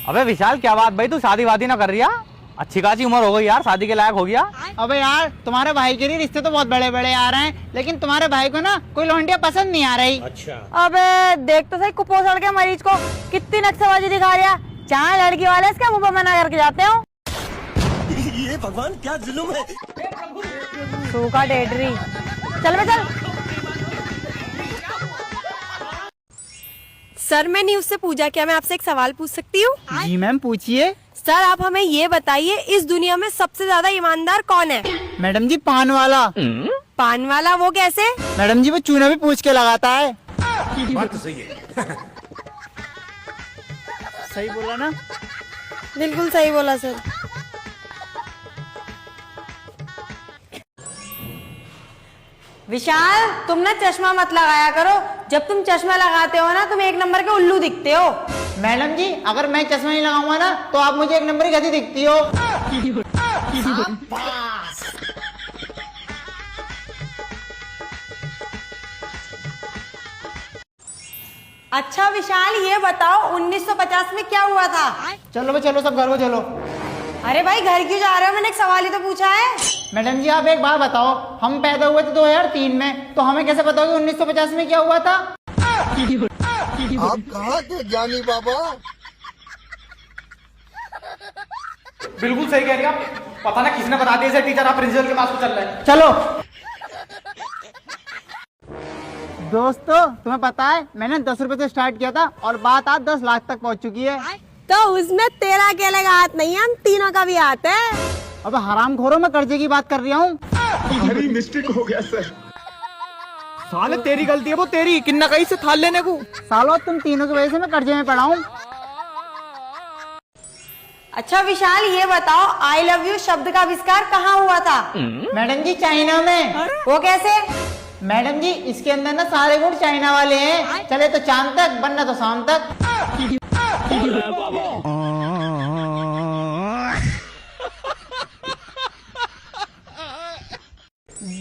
अबे विशाल क्या बात भाई, तू शादी वादी ना कर रही है? अच्छी खासी उम्र हो गई यार, शादी के लायक हो गया। अबे यार तुम्हारे भाई के लिए रिश्ते तो बहुत बड़े बड़े आ रहे हैं, लेकिन तुम्हारे भाई को ना कोई लौंडिया पसंद नहीं आ रही। अच्छा। अबे देख तो सही कुपोषण के मरीज को कितनी नक्शेबाजी दिखा रहा। जहाँ लड़की वाले इसका मुंह पर मना करके जाते हो। ये भगवान क्या जुल्म है। सूखा डेडरी। चल बे चल। सर मैं न्यूज़ से पूजा, क्या मैं आपसे एक सवाल पूछ सकती हूँ? जी मैम पूछिए। सर आप हमें ये बताइए, इस दुनिया में सबसे ज्यादा ईमानदार कौन है? मैडम जी पान वाला। पान वाला? वो कैसे? मैडम जी वो चूना भी पूछ के लगाता है। बात तो सही है। सही बोला ना? बिल्कुल सही बोला सर। विशाल तुम ना चश्मा मत लगाया करो, जब तुम चश्मा लगाते हो ना तुम एक नंबर के उल्लू दिखते हो। मैडम जी अगर मैं चश्मा नहीं लगाऊंगा ना तो आप मुझे एक नंबर की गधी दिखती हो। अच्छा विशाल ये बताओ 1950 में क्या हुआ था? चलो चलो सब घर को चलो। अरे भाई घर क्यों जा रहे हो? मैंने एक सवाल ही तो पूछा है। मैडम जी आप एक बात बताओ, हम पैदा हुए थे 2003 में, तो हमें कैसे पता होगा 1950 में क्या हुआ था? आप कहाँ के ज्ञानी बाबा। बिल्कुल सही कह रही आप। पता ना किसने बता दिया, टीचर आप प्रिंसिपल के पास को चल रहे हैं। चलो। दोस्तों तुम्हें पता है मैंने 10 रुपए से स्टार्ट किया था और बात आज 10 लाख तक पहुंच चुकी है। तो उसमें तेरा अकेले का हाथ नहीं है, हम तीनों का भी हाथ है। अब हरामखोरों में कर्जे की बात कर रही हूँ। भारी मिस्टेक हो गया सर। साले तेरी गलती है वो, तेरी किन्ना कहीं से थाल लेने को। सालों तुम तीनों की वजह से मैं कर्जे में पड़ा हूँ। अच्छा विशाल ये बताओ आई लव यू शब्द का आविष्कार कहाँ हुआ था? मैडम जी चाइना में। वो कैसे? मैडम जी इसके अंदर ना सारे गुण चाइना वाले हैं, चले तो चांद तक वरना तो शाम तक।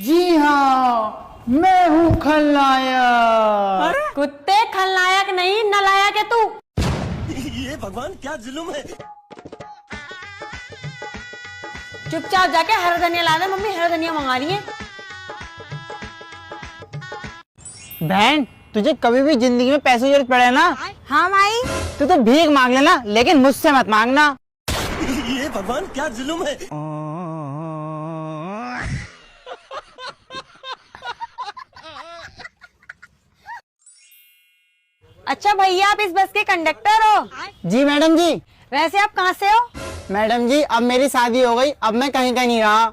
जी हाँ मैं हूँ खलनायक। कुत्ते खलनायक नहीं नलायक है तू। ये भगवान क्या जुल्म है। चुपचाप जाके हरा धनिया ला दे, मम्मी हरा धनिया मंगा रही है। बहन तुझे कभी भी जिंदगी में पैसों की जरूरत पड़े ना, हाँ माई। तू तो भीख मांग लेना, लेकिन मुझसे मत मांगना। ये भगवान क्या जुल्म है। अच्छा भैया आप इस बस के कंडक्टर हो? जी मैडम जी। वैसे आप कहाँ से हो? मैडम जी अब मेरी शादी हो गई, अब मैं कहीं का नहीं रहा।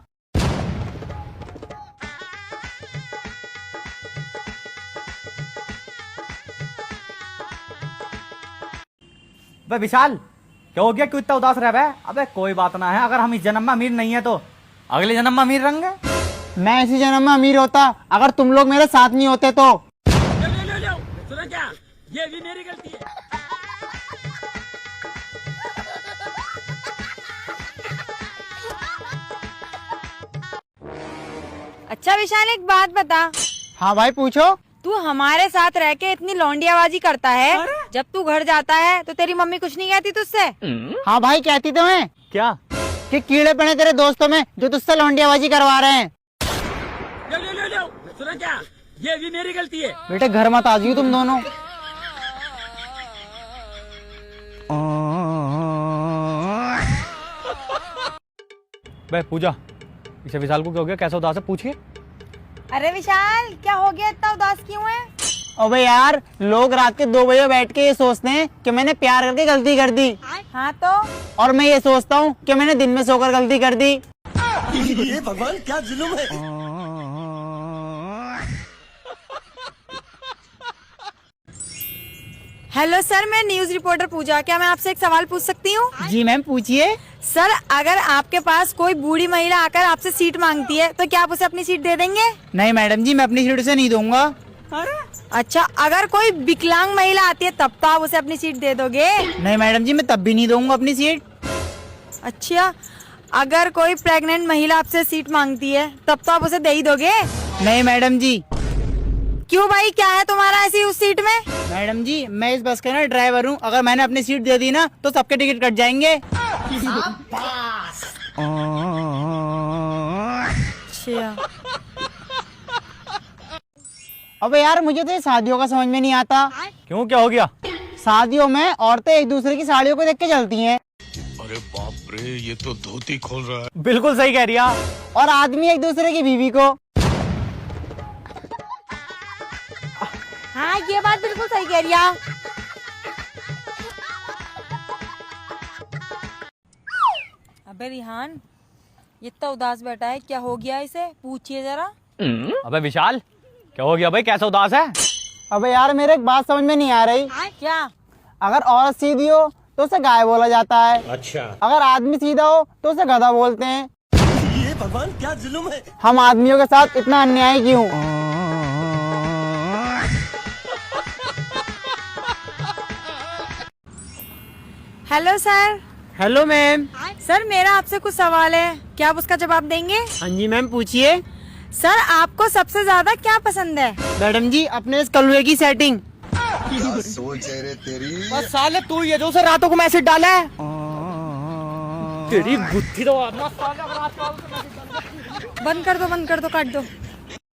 अबे विशाल क्या हो गया, क्यों इतना उदास रह बे? अबे कोई बात ना है, अगर हम इस जन्म में अमीर नहीं है तो अगले जन्म में अमीर रहेंगे। मैं इसी जन्म में अमीर होता अगर तुम लोग मेरे साथ नहीं होते तो। सुना क्या, ये भी मेरी गलती है। अच्छा विशाल एक बात बता, हाँ भाई पूछो। तू हमारे साथ रह के इतनी लौंडियाबाजी करता है, जब तू घर जाता है तो तेरी मम्मी कुछ नहीं कहती तुझसे? हाँ भाई कहती तो मैं क्या कि कीड़े पड़े तेरे दोस्तों में जो तुझसे लौंडियाबाजी करवा रहे हैं। सुना क्या, ये भी मेरी गलती है। बेटे घर मत आ जाइए तुम दोनों। बे पूजा, इसे विशाल को क्या हो गया, कैसा उदास है, पूछिए। अरे विशाल क्या हो गया, इतना उदास क्यों है? अबे यार लोग रात के 2 बजे बैठ के ये सोचते हैं कि मैंने प्यार करके गलती कर दी, हाँ तो? और मैं ये सोचता हूँ कि मैंने दिन में सोकर गलती कर दी। ये भगवान क्या जुल्म है। हेलो सर मैं न्यूज़ रिपोर्टर पूजा, क्या मैं आपसे एक सवाल पूछ सकती हूँ? जी मैम पूछिए। सर अगर आपके पास कोई बूढ़ी महिला आकर आपसे सीट मांगती है तो क्या आप उसे अपनी सीट दे देंगे? नहीं मैडम जी मैं अपनी सीट से नहीं दूंगा। अच्छा अगर कोई विकलांग महिला आती है तब तो आप उसे अपनी सीट दे दोगे? नहीं मैडम जी मैं तब भी नहीं दूंगा अपनी सीट। अच्छा अगर कोई प्रेग्नेंट महिला आपसे सीट मांगती है तब तो आप उसे दे ही दोगे? नहीं मैडम जी। क्यों भाई, क्या है तुम्हारा ऐसी उस सीट में? मैडम जी, मैं इस बस का ना ड्राइवर हूँ। अगर मैंने अपनी सीट दे दी ना तो सबके टिकट कट जाएंगे। अच्छा। अबे यार, मुझे तो ये शादियों का समझ में नहीं आता। क्यों, क्या हो गया? शादियों में औरतें एक दूसरे की साड़ियों को देख के चलती हैं अरे बाप रे, ये तो धोती खोल रहा है। बिल्कुल सही कह रही है। और आदमी एक दूसरे की बीवी को। हाँ, ये बात बिल्कुल सही कह रही है। अबे रिहान, ये इतना उदास बैठा है, क्या हो गया इसे? पूछिए जरा। अबे विशाल, क्या हो गया भाई, कैसा उदास है? अबे यार, मेरे एक बात समझ में नहीं आ रही। क्या? अगर औरत सीधी हो तो उसे गाय बोला जाता है। अच्छा। अगर आदमी सीधा हो तो उसे गधा बोलते हैं। ये भगवान क्या जुल्म है। हम आदमियों के साथ इतना अन्याय क्यों? Hello sir. Hello ma'am. Sir, मेरा आपसे कुछ सवाल है, क्या आप उसका जवाब देंगे? हाँ जी मैम, पूछिए। सर, आपको सबसे ज्यादा क्या पसंद है? मैडम जी, अपने इस कलुए की सेटिंग। क्या सोच है रे तेरी। बस साले तू ये जो उसे रातों को मैसेज डाला है। तेरी गुत्थी तो बंद कर दो, काट दो।